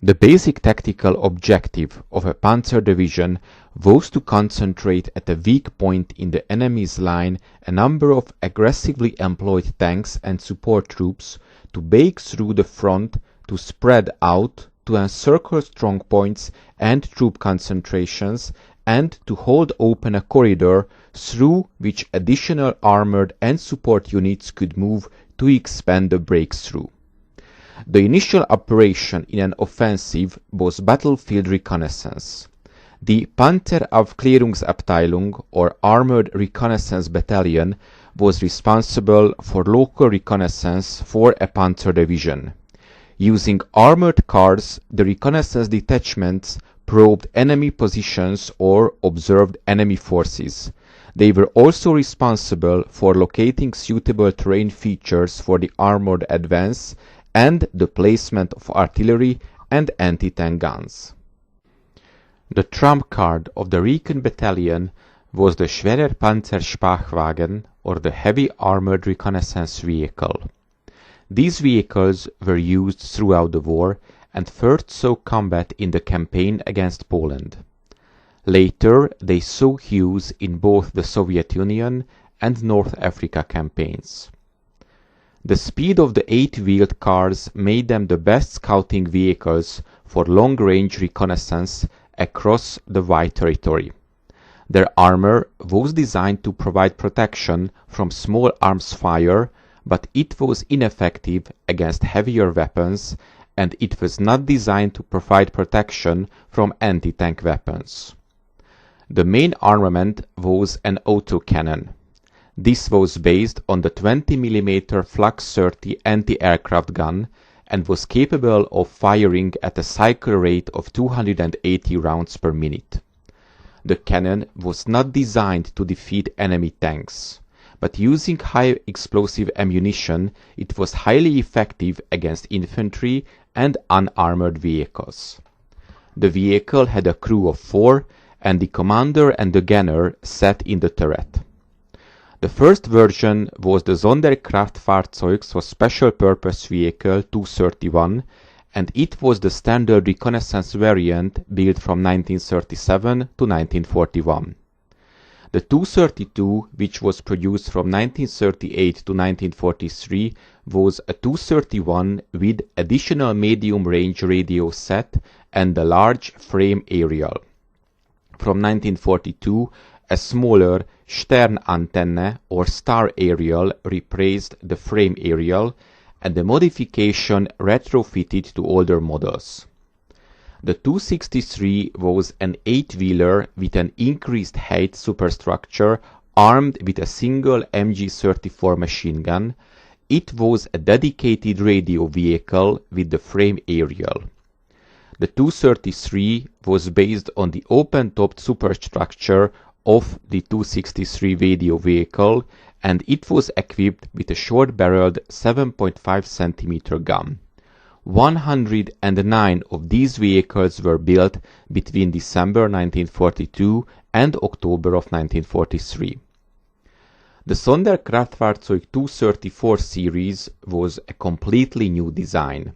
The basic tactical objective of a Panzer division was to concentrate at a weak point in the enemy's line a number of aggressively employed tanks and support troops, to break through the front, to spread out, to encircle strong points and troop concentrations, and to hold open a corridor through which additional armored and support units could move to expand the breakthrough. The initial operation in an offensive was battlefield reconnaissance. The Panther-Aufklärungsabteilung, or Armored Reconnaissance Battalion, was responsible for local reconnaissance for a Panzer division. Using armored cars, the reconnaissance detachments probed enemy positions or observed enemy forces. They were also responsible for locating suitable terrain features for the armored advance and the placement of artillery and anti-tank guns. The trump card of the Recon Battalion was the Schwerer Panzerspähwagen, or the heavy armored reconnaissance vehicle. These vehicles were used throughout the war and first saw combat in the campaign against Poland. Later they saw use in both the Soviet Union and North Africa campaigns. The speed of the 8-wheeled cars made them the best scouting vehicles for long-range reconnaissance across the wide territory. Their armor was designed to provide protection from small arms fire, but it was ineffective against heavier weapons, and it was not designed to provide protection from anti-tank weapons. The main armament was an autocannon. This was based on the 20mm FlaK 30 anti-aircraft gun and was capable of firing at a cycle rate of 280 rounds per minute. The cannon was not designed to defeat enemy tanks, but using high explosive ammunition, it was highly effective against infantry and unarmored vehicles. The vehicle had a crew of 4, and the commander and the gunner sat in the turret. The first version was the Sonderkraftfahrzeug, so Special Purpose Vehicle 231, and it was the standard reconnaissance variant built from 1937 to 1941. The 232, which was produced from 1938 to 1943, was a 231 with additional medium-range radio set and a large frame aerial. From 1942, a smaller Sternantenne or star aerial replaced the frame aerial, and the modification retrofitted to older models. The 263 was an 8-wheeler with an increased height superstructure armed with a single MG-34 machine gun. It was a dedicated radio vehicle with the frame aerial. The 233 was based on the open-topped superstructure of the 263 radio vehicle, and it was equipped with a short-barreled 7.5 cm gun. 109 of these vehicles were built between December 1942 and October of 1943. The Sonderkraftfahrzeug 234 series was a completely new design.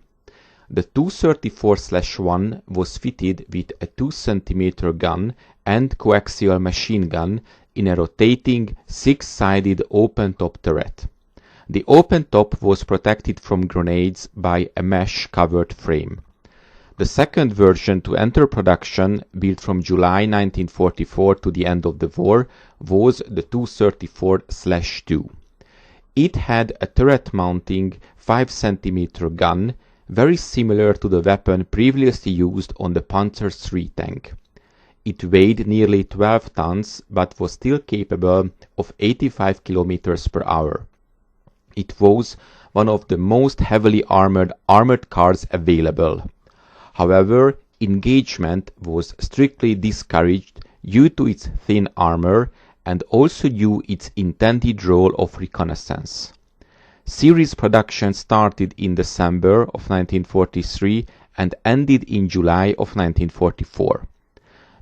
The 234/1 was fitted with a 2 cm gun and coaxial machine gun in a rotating 6-sided open-top turret. The open top was protected from grenades by a mesh-covered frame. The second version to enter production, built from July 1944 to the end of the war, was the 234/2. It had a turret-mounting 5 cm gun, very similar to the weapon previously used on the Panzer III tank. It weighed nearly 12 tons, but was still capable of 85 km/h. It was one of the most heavily armored cars available. However, engagement was strictly discouraged due to its thin armor and also due its intended role of reconnaissance. Series production started in December of 1943 and ended in July of 1944.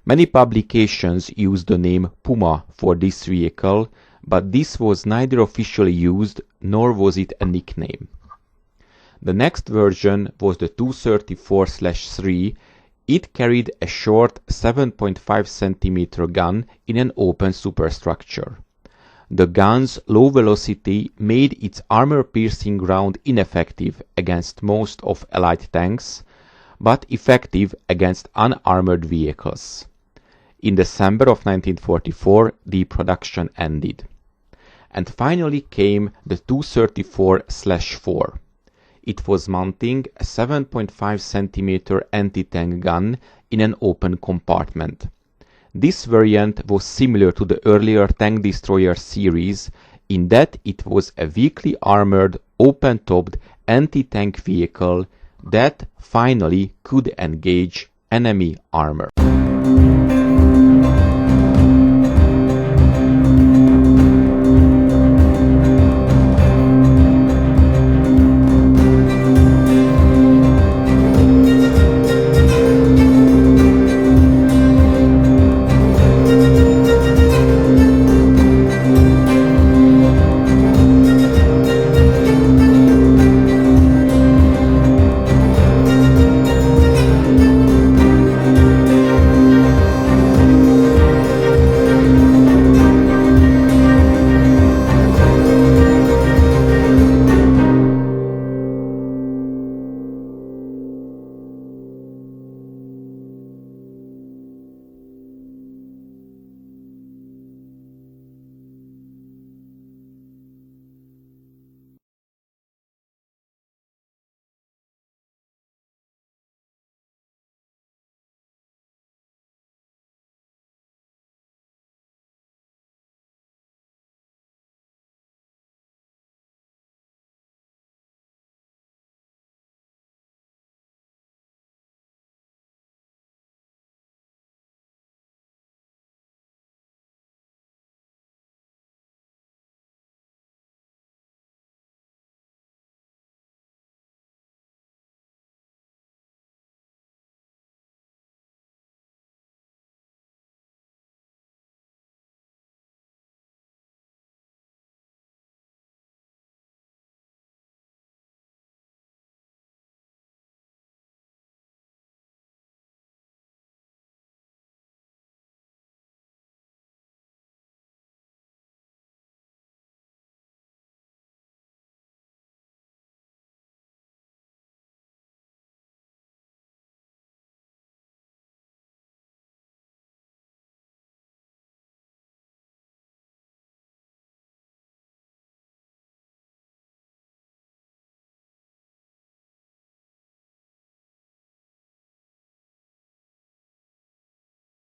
Many publications used the name Puma for this vehicle, but this was neither officially used nor was it a nickname. The next version was the 234/3. It carried a short 7.5 cm gun in an open superstructure. The gun's low velocity made its armor-piercing round ineffective against most of Allied tanks, but effective against unarmored vehicles. In December of 1944, the production ended. And finally came the 234/4. It was mounting a 7.5 cm anti-tank gun in an open compartment. This variant was similar to the earlier tank destroyer series in that it was a weakly armored, open-topped anti-tank vehicle that finally could engage enemy armor.